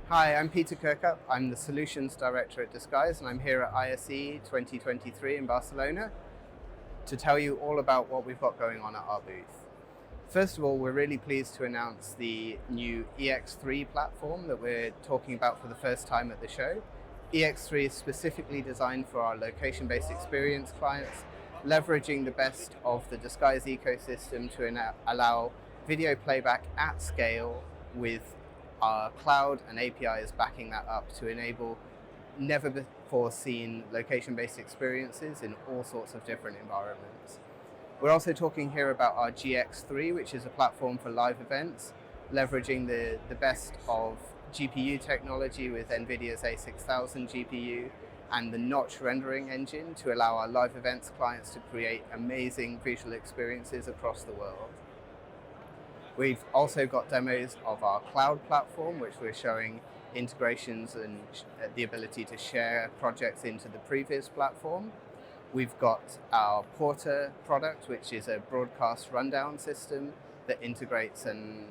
Hi, I'm Peter Kirkup. I'm the Solutions Director at Disguise, and I'm here at ISE 2023 in Barcelona to tell you all about what we've got going on at our booth. First of all, we're really pleased to announce the new EX3 platform that we're talking about for the first time at the show. EX3 is specifically designed for our location-based experience clients, leveraging the best of the Disguise ecosystem to allow video playback at scale with our cloud and APIs backing that up to enable never before seen location-based experiences in all sorts of different environments. We're also talking here about our GX3, which is a platform for live events, leveraging the best of GPU technology with NVIDIA's A6000 GPU and the Notch rendering engine to allow our live events clients to create amazing visual experiences across the world. We've also got demos of our cloud platform, which we're showing integrations and the ability to share projects into the previous platform. We've got our Porter product, which is a broadcast rundown system that integrates and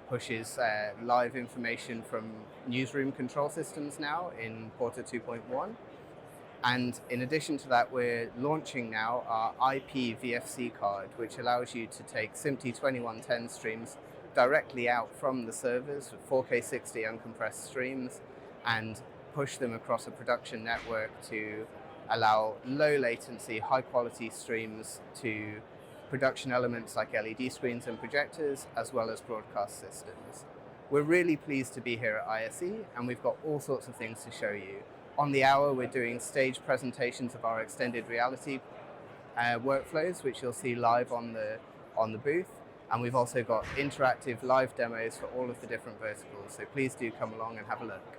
pushes live information from newsroom control systems now in Porter 2.1. And in addition to that, we're launching now our IP VFC card, which allows you to take SMPTE 2110 streams directly out from the servers with 4K 60 uncompressed streams and push them across a production network to allow low latency, high quality streams to production elements like LED screens and projectors, as well as broadcast systems. We're really pleased to be here at ISE, and we've got all sorts of things to show you. On the hour, we're doing staged presentations of our extended reality workflows, which you'll see live on the booth. And we've also got interactive live demos for all of the different verticals. So please do come along and have a look.